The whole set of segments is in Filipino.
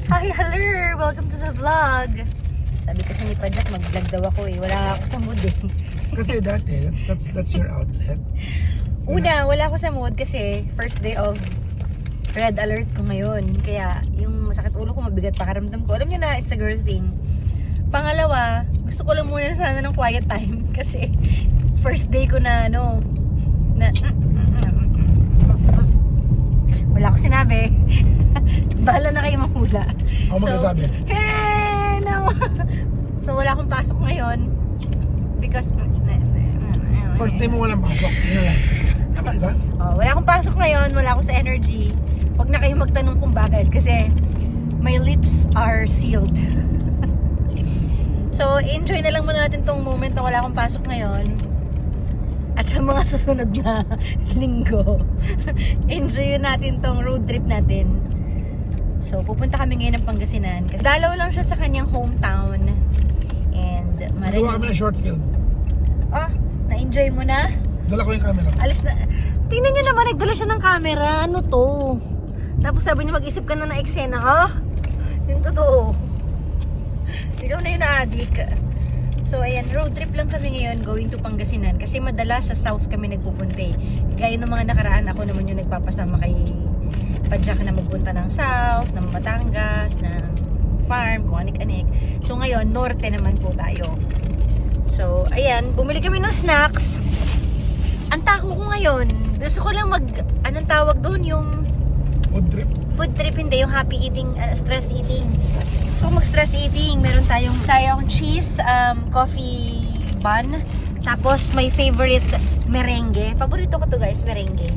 Hi, hello! Welcome to the vlog! Sabi kasi ni Pajak, mag-vlog daw ako eh. Wala ako sa mood eh. Kasi dati, that's your outlet. Una, wala ako sa mood kasi first day of red alert ko ngayon. Kaya yung masakit ulo ko, mabigat pakaramdam ko. Alam niyo na, it's a girl thing. Pangalawa, gusto ko lang muna sana ng quiet time kasi first day ko na wala ko sinabi. Bahala na kayo manghula. Ako magsasabi. Hey, no. So wala akong pasok ngayon because First day mo walang pasok. Yun lang. Tama ba? wala akong pasok ngayon, wala ako sa energy. Huwag na kayo magtanong kung bakit kasi my lips are sealed. So enjoy na lang muna natin tong moment na wala akong pasok ngayon. At sa mga susunod na linggo, enjoy natin tong road trip natin. So, pupunta kami ngayon ng Pangasinan. Kasi dalaw lang siya sa kanyang hometown. And, Nagawa kami ng short film. na-enjoy mo na? Dala ko yung camera. Alis na. Tingnan nyo naman, nagdala siya ng camera. Ano to? Tapos sabi niya, mag-isip ka na ng eksena. Yung totoo. Ikaw na yun na-addict. So, ayan, road trip lang kami ngayon going to Pangasinan. Kasi madalas sa south kami nagpupunta eh. Gaya ng mga nakaraan, ako naman yung nagpapasama kay Pajak na magpunta ng south, ng Batangas, ng farm, kung anik-anik. So, ngayon, norte naman po tayo. So, ayan, bumili kami ng snacks. Ang tako ko ngayon, gusto ko lang anong tawag doon, yung Food trip. food trip, hindi yung happy eating, stress eating. So mag-stress eating, meron tayong cheese, coffee bun, tapos my favorite merengue. Paborito ko to guys, merengue.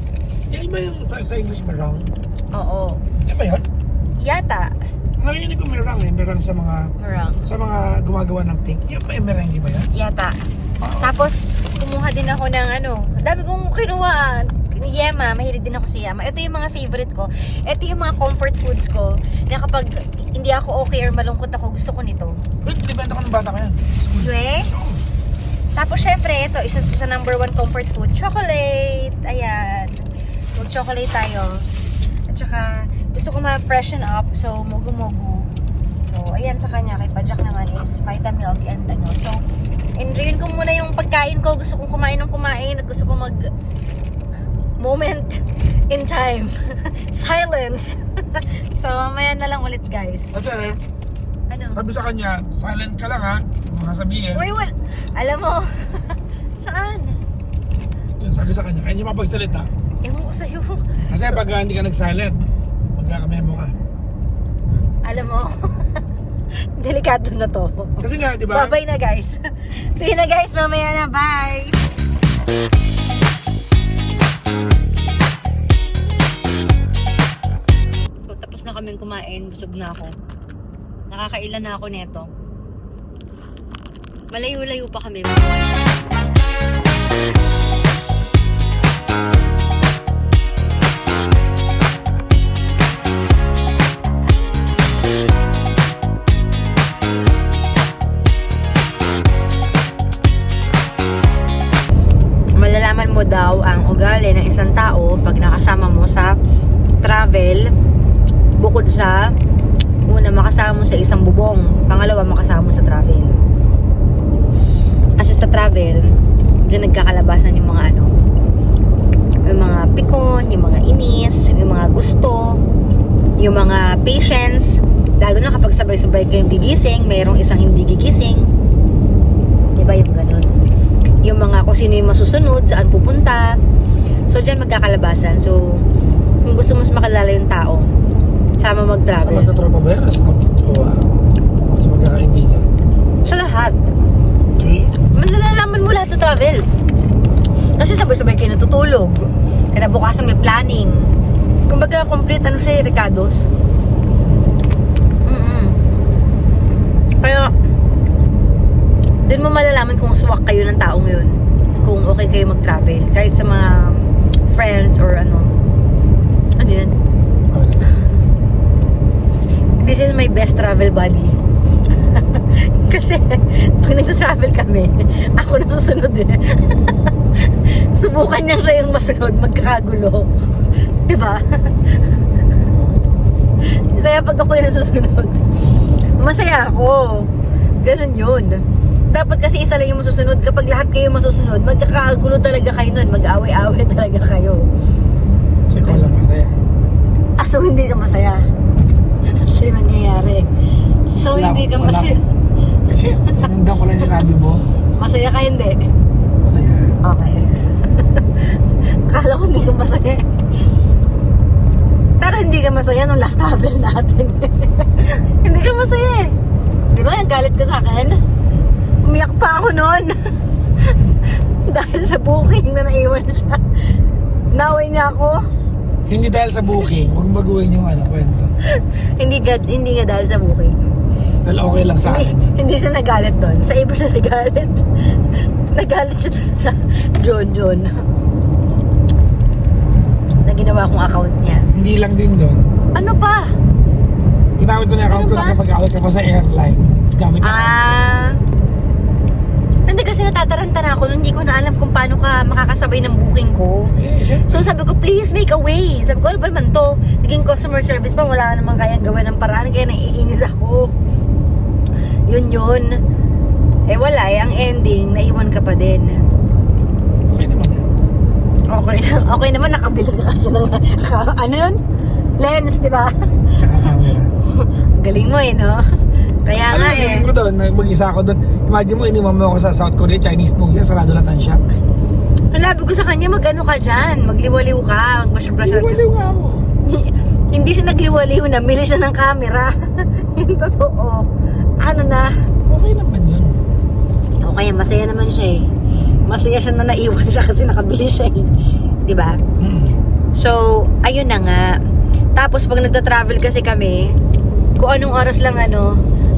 Yan ba yung sa English merang? Oo. Yan ba yun? Yata. Narinig ko merang eh. Merang sa mga gumagawa ng cake. Yan ba yung merengue ba yan? Yata. Tapos kumuha din ako ng dami kong kinuha. Yema, mahilig din ako sa Yema. Ito yung mga favorite ko. Ito yung mga comfort foods ko na kapag hindi ako okay or malungkot ako, gusto ko nito. Wait, binibenta ko ng bata ko yan. School. Oo. Tapos syempre, ito, isa sa number one comfort food, chocolate. Ayan. Mag-chocolate tayo. At saka, gusto ko ma-freshen up. So, mogu-mogu. So, ayan sa kanya. Kay Pajak naman is Vitamilk and So, enjoyin ko muna yung pagkain ko. Gusto kong kumain ng kumain at gusto ko moment in time. Silence. So, mamaya na lang ulit, guys. Kasi, Ano? sabi sa kanya, silent ka lang ha. Kung sasabihin. Uy, alam mo, saan? Yun, sabi sa kanya, kaya niya mapagsalita. Ewan ko sa'yo. Kasi pag hindi ka nag-silent, magkakamemo ka. Alam mo, delikado na to. Kasi nga, di ba? Bye-bye na guys. Sige na guys, mamaya na. Bye! So, tapos na kaming kumain. Busog na ako. Nakakailan na ako neto. Malayo-layo pa kami. Malalaman mo daw ang ugali ng isang tao pag nakasama mo sa travel, bukod sa una makasama mo sa isang bubong, pangalawa makasama mo sa travel. Kasi sa travel, diyan nagkakalabasan yung mga yung mga pikon, yung mga inis, yung mga gusto, yung mga patience, lalo na kapag sabay-sabay kayong gigising, mayroong isang hindi gigising, diba yung ganun, yung mga kung sino yung masusunod, saan pupunta. So dyan magkakalabasan. So kung gusto mo mas makalala yung tao, sama Sa mag-travel. magkatropa ba yan? Sa mag-jowa? O sa magkakaibigan? Sa lahat. Okay. Malalaman mo lahat sa travel. Kasi sabay-sabay kayo natutulog. Kinabukasan may planning. Kumbaga complete siya, Ricardo's. Kaya doon mo malalaman kung swak kayo ng taong yun. Kung okay kayo mag-travel. Kahit sa mga friends or ano yun. This is my best travel buddy. Kasi pag nag-travel kami, ako nasusunod eh. Subukan niya siya yung masunod, magkakagulo. Diba? Kaya pag ako yung nasusunod, masaya ako. Ganun yun. Dapat kasi isa lang yung masusunod. Kapag lahat kayo masusunod, magkakagulo talaga kayo nun. Mag-away-away talaga kayo. Kasi ko lang masaya. So hindi ka masaya. Kasi nangyayari. So Wala- hindi ka wala. masaya. Kasi sinundan ko lang yung sinabi mo. Masaya ka hindi? Masaya. Okay. Kala ko hindi ka masaya. Pero hindi ka masaya nung last travel natin. Hindi ka masaya eh. Di ba? Galit ka sa akin? Umiyak pa ako noon. Dahil sa booking na naiwan siya. Naway niya ako. Hindi dahil sa booking. Huwag baguhin yung kwento. Hindi nga dahil sa booking. Dahil okay lang sa akin eh. Hindi siya nagalit doon. Sa iba siya nagalit. Nagalit siya dun sa John. Na ginawa kong account niya. Hindi lang din doon. Ano pa? Ginamit mo na yung account Ano ko ba? na kapag awal ka pa sa airline. Tapos gamit na. Hindi kasi natataranta na ako. Hindi ko na alam kung paano ka makakasabay ng booking ko. Syempre. So sabi ko, please make a way. Sabi ko, ano ba naman to? Naging customer service pa, wala namang kayang gawin ng paraan. Kaya naiinis ako. Yun. Eh wala, ang ending, naiwan ka pa din. Okay naman eh. Okay naman, nakabili ka kasi ng, ano yun? Lens, di ba? Tsaka camera. Galing mo eh, no? Kaya nga eh. Galing ko doon, mag-isa ako doon. Imagine mo, inimam mo ako sa South Korea, Chinese New Year, sarado lahat ang shop. Ang labi ko sa kanya, mag-ano ka dyan? Magliwaliw ka, mag-brush-brush ka. Iwaliw nga ako. Hindi siya nagliwaliw, namili siya ng camera. Yung totoo. Ano na? Okay naman yun. Okay, masaya naman siya eh. Masaya siya na naiwan siya kasi nakabili siya eh. Diba? So, ayun na nga. Tapos pag nagta-travel kasi kami, kung anong oras lang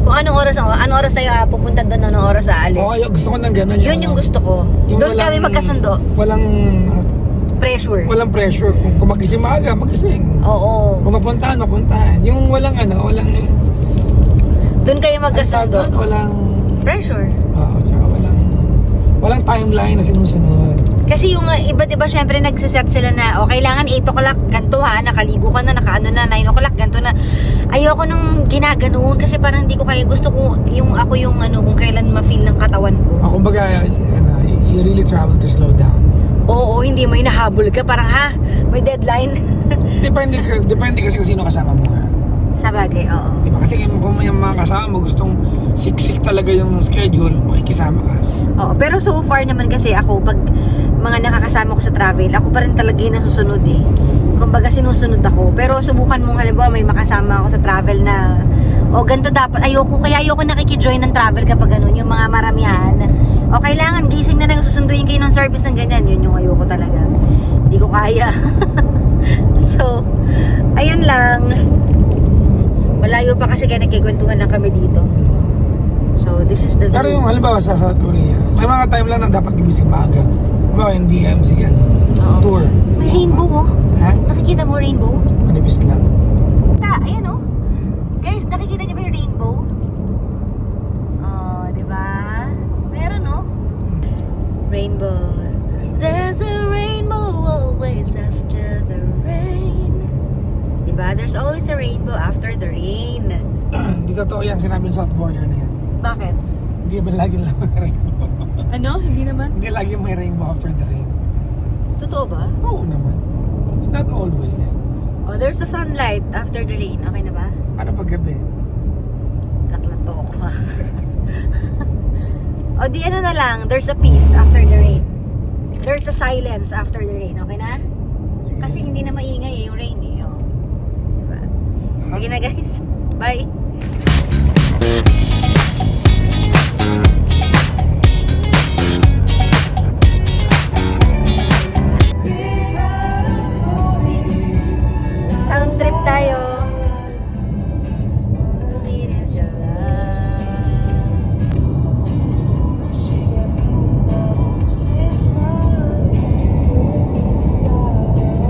kung anong oras tayo pupunta doon, anong oras aalis. Okay, gusto ko ng ganun. Yun yung gusto ko. Doon kami magkasundo. Walang, Pressure. walang pressure. Kung magising maaga, magising. Oo. Kung mapuntahan, mapuntahan. Yung walang Doon kayo magkasundo. Walang, Pressure. tsaka walang timeline na sinusunod. Kasi yung iba, diba, syempre nagsiset sila na, kailangan 8 o'clock, ganito ha, nakaligo ka na, nakaano na, 9 o'clock, ganito na. Ayoko nung ginaganoon kasi parang hindi ko kaya, gusto ko ako yung kung kailan ma-feel ng katawan ko. Kumbaga, you really travel to slow down. Oo, hindi mo hinahabol ka, parang may deadline. Depende kasi kung sino kasama mo nga. Sa bagay, oo. Diba? Kasi kung may mga kasama mo, gustong siksik talaga yung schedule, makikisama ka. Oo, pero so far naman kasi ako, pag mga nakakasama ko sa travel, ako pa rin talaga yung nasusunod eh. Kumbaga sinusunod ako. Pero subukan mong halimbawa may makasama ako sa travel na ganito dapat. Kaya ayoko nakikijoin ng travel kapag ganun, yung mga maramihan. Kailangan gising na lang susunduin kayo ng service ng ganyan. Yun yung ayoko talaga. Hindi ko kaya. So, ayun lang. Malayo pa kasi kaya nagkikwentuhan lang kami dito. So, this is the Pero yung halimbawa sa South Korea, may mga time lang na dapat gimising maaga. Halimbawa yung DMC, Oo. tour. May rainbow oh. Ha? Nakikita mo rainbow? Manipis lang. Ayan oh. Guys, nakikita niyo ba yung rainbow? Oh, di ba? Meron oh. Rainbow. There's a rainbow always after the rain. Di ba? There's always a rainbow after the rain. Hindi totoo yan, sinabi ng South Border na yan. Bakit? Hindi naman lagi lang may rainbow. Ano? Hindi naman? Hindi lagi may rainbow after the rain. Totoo ba? Oo naman. It's not always. Oh, there's a sunlight after the rain. Okay na ba? Ano pag gabi? Laklat to ako ha. O di ano na lang, there's a peace after the rain. There's a silence after the rain. Okay na? Sige. Kasi hindi na maingay yung rain eh. Oh. Diba? Sige na guys. Bye. Sound trip tayo.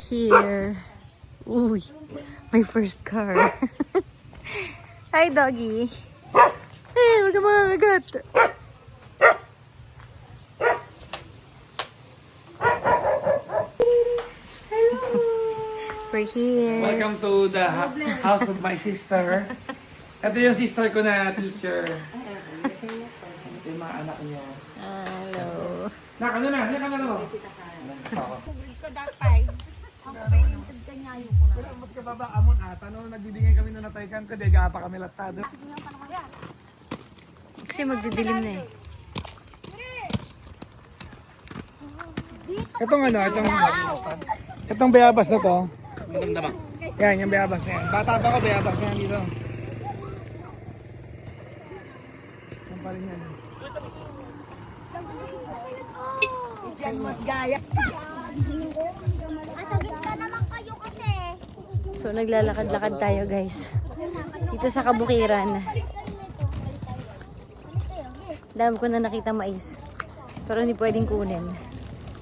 Here. Uy, my first car. Hi, doggy. Hey, wag ka makagat. Hello. We're here. Welcome to the house of my sister. Ito yung sister ko na teacher. Ito yung mga anak niya. Hello. Nak, ano na? Sino ka na mo? Pero ba't ka baba amon ata? No, nagbibigay kami na nataykan ko, di pa kami latado. Kasi magdidilim na eh. Itong bayabas na to. Yan, yung bayabas na yan. Bata pa ko, bayabas na yan dito. Yan pa rin yan. Asagit ka naman kayo kasi. So naglalakad-lakad tayo guys. Dito sa Kabukiran. Dami ko na nakita mais. Pero hindi pwedeng kunin.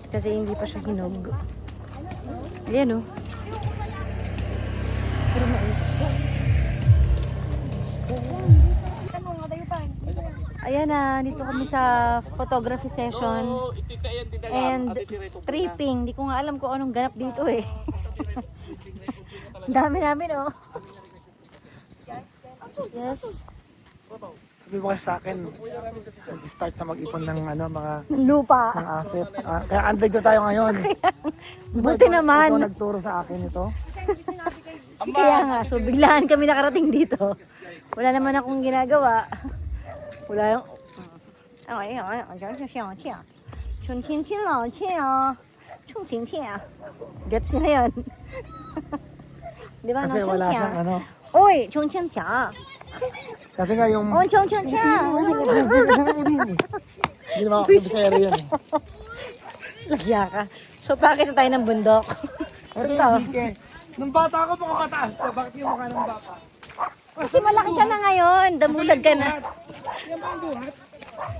Kasi hindi pa siya hinog. Ayan o. Pero mais. Ayan na, dito kami sa photography session. And tripping. Hindi ko nga alam kung anong ganap dito eh. Ang dami namin oh. Yes. Sabi mo kasi sa akin, start na mag-ipon ng mga Lupa. ng assets. Kaya andito tayo ngayon. Buti Ito naman. nagturo sa akin ito. Kaya nga, so biglaan kami nakarating dito. Wala naman akong ginagawa. Wala yung... Gets nila yun. Di ba? Kasi wala siyang ano. Oy, chongqiangqia. Kasi nga yung... Oh, chongqiangqia. Hindi naman ako kabisero yun. Lagya ka. So, bakit tayo ng bundok? Ito. Nung bata ako, mukhang mataas to. Bakit yung mukha ng bata? Kasi malaki ka na ngayon. Damulag ka na. Yan ba ang duhat?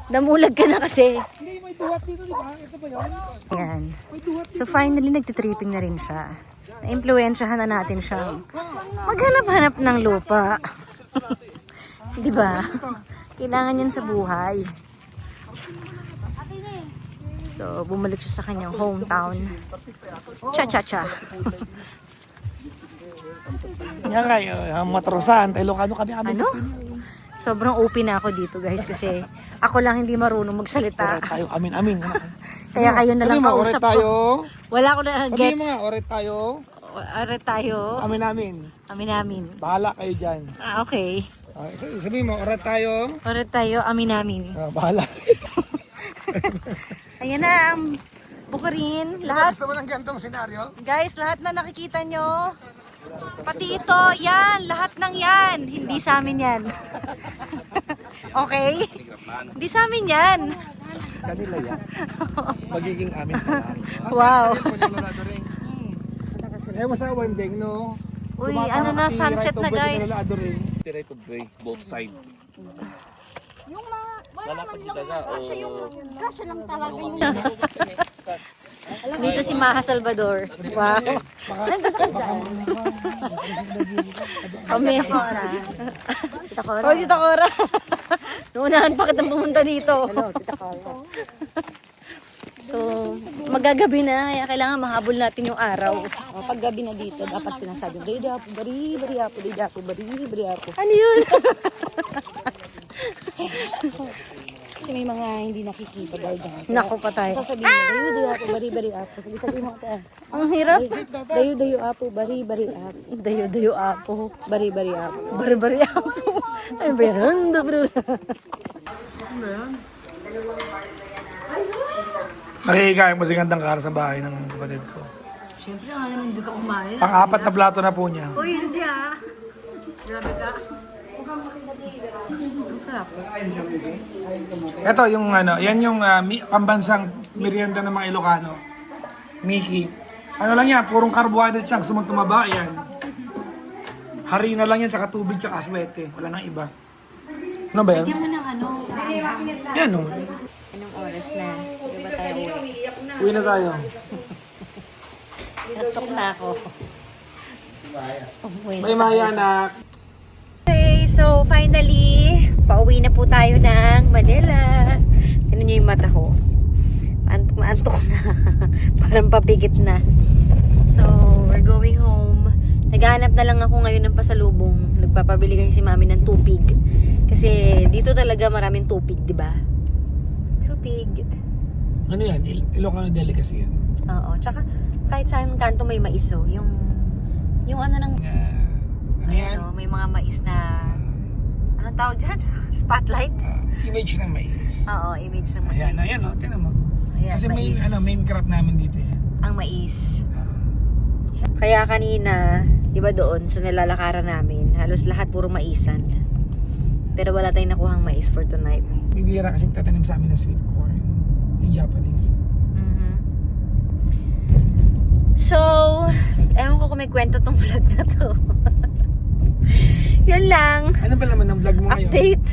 Damulag ka na kasi. Hindi, may duhat dito, di ba? Ito ba yun? Ayan. May duhat. So finally, nagtitripping na rin siya. Na-impluensyahan na natin siyang maghanap-hanap ng lupa. Di ba? Kailangan yan sa buhay. So, bumalik siya sa kanyang hometown. Cha-cha-cha. Yan nga, yung matrosan. Ilocano kami. Ano? Sobrang open na ako dito guys kasi ako lang hindi marunong magsalita. Oret tayo, amin. Kaya kayo na lang Sabi mo, kausap oret tayo. ko. Wala ko na Sabi gets. mo nga, oret tayo. Are tayo. Amin. Amin. Bahala kayo dyan. Okay. Sabi mo, oret tayo. Are tayo. Amin. Bahala. Ayan na ang Bukirin. Lahat, Gusto mo ng gantong senaryo? guys, lahat na nakikita nyo. Pati ito, yan. Lahat ng yan. Hindi sa amin yan. Okay? Hindi sa amin yan. Kanila yan. Magiging amin na lang. Wow. Eh, masama banding, no? Uy, ano na, sunset na guys. Right of way, both side. Yung mga, wala man lang kasya yung kasya lang talaga yung Dito si Maha Salvador. Wow. Nandito ka dyan. Kami. Tita Cora. Oh, Tita Cora. Nuunahan pa kitang pumunta dito. Hello, Tita Cora. So, magagabi na. Kaya kailangan mahabol natin yung araw. Pag gabi na dito, dapat sinasabi, bari, bari, apo. Ano yun? Kasi may mga hindi nakikita dahil dyan. Naku pa tayo. Sasabihin mo, dayo apo, bari apo. Sabihin mo tayo. Ang hirap. Dayo apo, bari apo. Dayo apo, bari apo. Bari apo. Ay, meron. Nakikikain mo si Gandang Kara sa bahay ng kapatid ko. Siyempre, naman hindi ka kumain. Pang-apat na plato na po niya. Uy, hindi ah. Grabe ka. Mukhang makita dito. Ang sarap. Ito yung yan yung pambansang merienda ng mga Ilocano. Miki. Ano lang yan, purong carbohydrates lang, gusto mong tumaba, yan. Harina lang yan, tsaka tubig, tsaka aswete. Wala nang iba. Ano ba yan? Mo ng ano. Yan o. Anong oras na? Di ba tayo uwi? Uwi na tayo. Natok na ako. May maya anak. Okay, so finally, pauwi na po tayo ng Manila. Tignan niyo yung mata ko. Antok na. Parang papikit na. So, we're going home. Naghahanap na lang ako ngayon ng pasalubong. Nagpapabili kasi si mami ng tupig. Kasi dito talaga maraming tupig, di ba? Tupig. Ano yan? Ilocano delicacy yan. Oo. Tsaka kahit saan kanto may mais, oh. Yung ano ng... Ano yan? Ano, may mga mais na... Anong tawag dyan? Spotlight? Image ng mais. Oo, image ng mais. Ayan, o, tinan mo. Ayan, Kasi mais. main crop namin dito yan. Ang mais. Kaya kanina, di ba doon, sa nilalakaran namin, halos lahat puro maisan. Pero wala tayong nakuhang mais for tonight. Bibira kasi tatanim sa amin ng sweet corn. Yung Japanese. Mhm. So, ewan ko kung may kwenta tong vlog na to. Yun lang. Ano ba naman ang vlog mo ngayon? Update.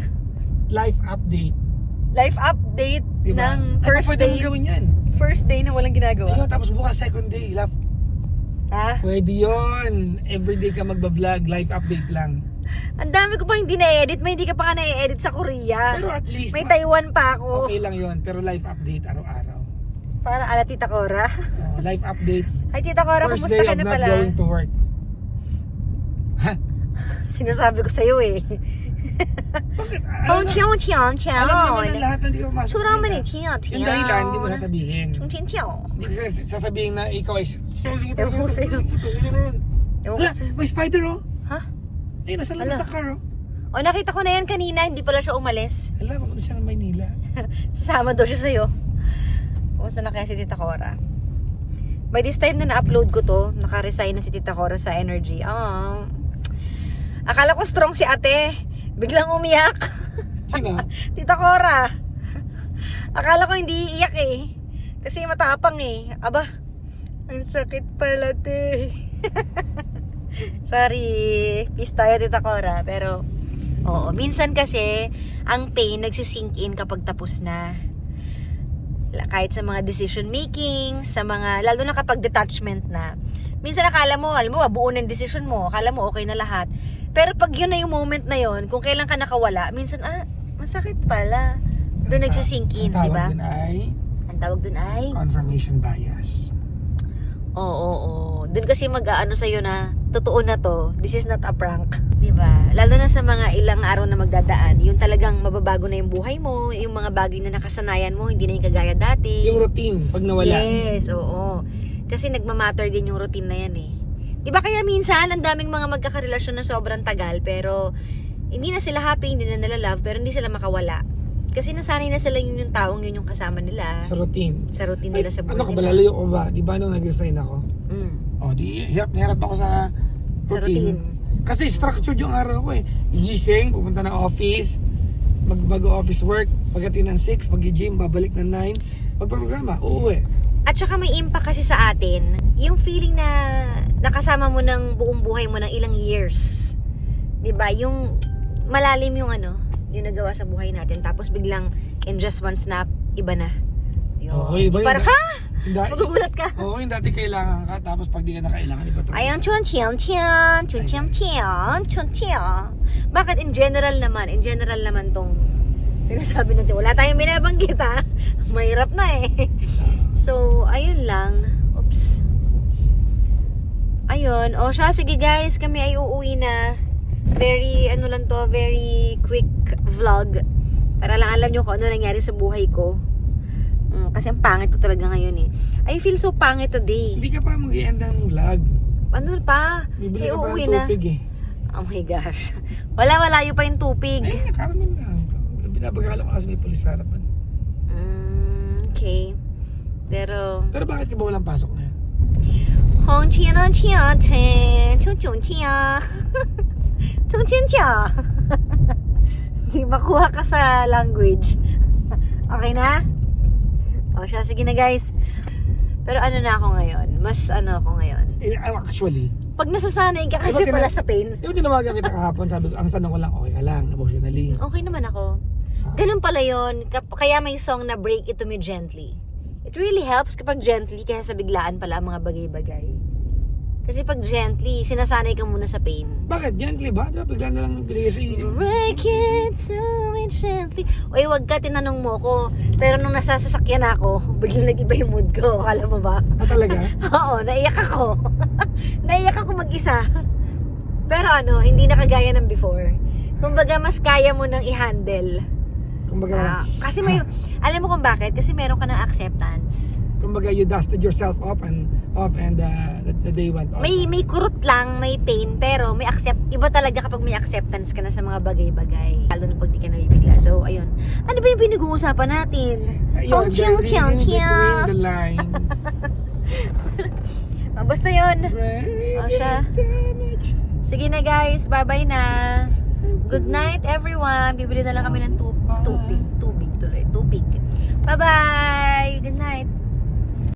Life update. Life update Diba? ng first Pwede day. mo gawin yan. First day na walang ginagawa. Ayun, tapos bukas second day. Ha? Pwede yun. Everyday ka magbablog. Life update lang. Ang dami ko pa hindi na-edit. May hindi ka pa na-edit sa Korea. Pero at least, May Taiwan pa ako. okay lang yun. Pero life update araw-araw. Para ala Tita Cora. Life update. Ay, Tita Cora, First kumusta day ka of na not pala? going to work. Sinasabi ko sa'yo eh. Oh, tiyaw, tiyaw, tiyaw. Alam naman ng lahat na hindi ka pumasok. Surang kanina. mani, tiyaw, tiyaw. Yung dahilan, hindi mo sasabihin. Tiyaw, tiyaw. Hindi ko sasabihin na ikaw ay... Ewan ko sa'yo. Ewan ko Hala, sa'yo. may spider oh. Ha? Ayun, nasa labas Hala. na car oh. O, nakita ko na yan kanina. Hindi pala siya umalis. Hala, papunta siya ng Maynila. Sasama daw siya sa'yo. Kumusta na kaya si Tita Cora? By this time na na-upload ko to, naka-resign na si Tita Cora sa Energy. Akala ko strong si ate. Biglang umiyak. Sino? Tita Cora. Akala ko hindi iiyak eh. Kasi matapang eh. Aba, ang sakit pala te. Sorry. Peace tayo Tita Cora. Pero, oo. Minsan kasi, ang pain nagsisink in kapag tapos na. Kahit sa mga decision making, sa mga, lalo na kapag detachment na. Minsan akala mo, alam mo, buo na yung decision mo. Akala mo okay na lahat. Pero pag yun na yung moment na yun, kung kailan ka nakawala, minsan, masakit pala. Doon nagsisink in, di ba? Ang tawag dun ay? Confirmation bias. Oo. Doon kasi mag-aano sa'yo na, totoo na to, this is not a prank. Di ba? Lalo na sa mga ilang araw na magdadaan, yung talagang mababago na yung buhay mo, yung mga bagay na nakasanayan mo, hindi na yung kagaya dati. Yung routine, pag nawala. Yes, oo. Kasi nagmamatter din yung routine na yan eh. Diba kaya minsan, ang daming mga magkakarelasyon na sobrang tagal, pero hindi na sila happy, hindi na nila love, pero hindi sila makawala. Kasi nasanay na sila yung taong yun yung kasama nila. Sa routine. Sa routine nila sa buhay Ano ko ba, nila. lalayo ko ba? Di ba nung nag-resign ako? Di hirap na hirap ako sa routine. routine. Kasi structured yung araw ko eh. Gising, pupunta ng office, mag-office work, pagdating ng 6, mag-gym, babalik ng 9, magprograma, uuwi. At saka may impact kasi sa atin, yung feeling na nakasama mo ng buong buhay mo ng ilang years. 'Di ba? Yung malalim yung yung nagawa sa buhay natin. Tapos biglang in just one snap, iba na. Yun. Okay, iba yun. Parang, ha? Hindi- Magugulat ka. Oo, yung dati kailangan ka, tapos pag di ka na kailangan, iba talaga. Ayan, chun chiang chiang, chun chiang chiang, chun chiang. Bakit in general naman tong sinasabi natin, wala tayong binabanggit ha. Mahirap na eh. So, ayun lang. Oops. Ayun. O siya, sige guys, kami ay uuwi na. Very, very quick vlog. Para lang alam nyo kung ano nangyari sa buhay ko. Kasi ang pangit ko talaga ngayon eh. I feel so pangit today. Hindi ka pa mag-i-end ng vlog. Ano pa? Bibili May ka pa uuwi ng na. tupig eh. Oh my gosh. Malayo pa yung tupig. Ay, nakaraman lang. Binabagalan ko kasi may pulis sa harapan. Okay. Pero Bakit ka ba walang pasok ngayon? Hong Chia na Chia Chen Chung Chung Chia Chung Chen Chia. Hindi makuha ka sa language. Okay na? O siya, sige na guys. Pero ano na ako ngayon? Mas ako ngayon. Actually, Pag nasasanay ka kasi Diba pala sa pain. di ba tinawagan kita kahapon, sabi ko, ang tanong ko lang, okay ka lang, emotionally. Okay naman ako. Ganun pala yun. Kaya may song na Break It To Me Gently. It really helps kapag gently kaya sa biglaan pala ang mga bagay-bagay. Kasi pag gently, sinasanay ka muna sa pain. Bakit? Gently ba? Diba bigla na lang binigay sa iyo? Break it to me gently. Oy, wag ka, tinanong mo ko. Pero nung nasasakyan ako, biglang nag-iba yung mood ko. Akala mo ba? Ah, talaga? Oo, naiyak ako. Naiyak ako mag-isa. Pero ano, hindi na kagaya ng before. Kumbaga, mas kaya mo nang i-handle. Kumbaga, Kasi may, alam mo kung bakit? Kasi meron ka ng acceptance. kumbaga you dusted yourself off and the day went on. May kurot lang, may pain, pero may iba talaga kapag may acceptance ka na sa mga bagay-bagay. Lalo na pag di ka nabibigla. So, ayun. Ano ba yung pinag-uusapan natin? You're ching, ching, reading ching. between the lines. Basta yun. Brain siya. damage. Sige na guys, bye-bye na. Good night everyone. Bibili na lang kami ng tubig tuloy. Tubig. Bye-bye. Good night.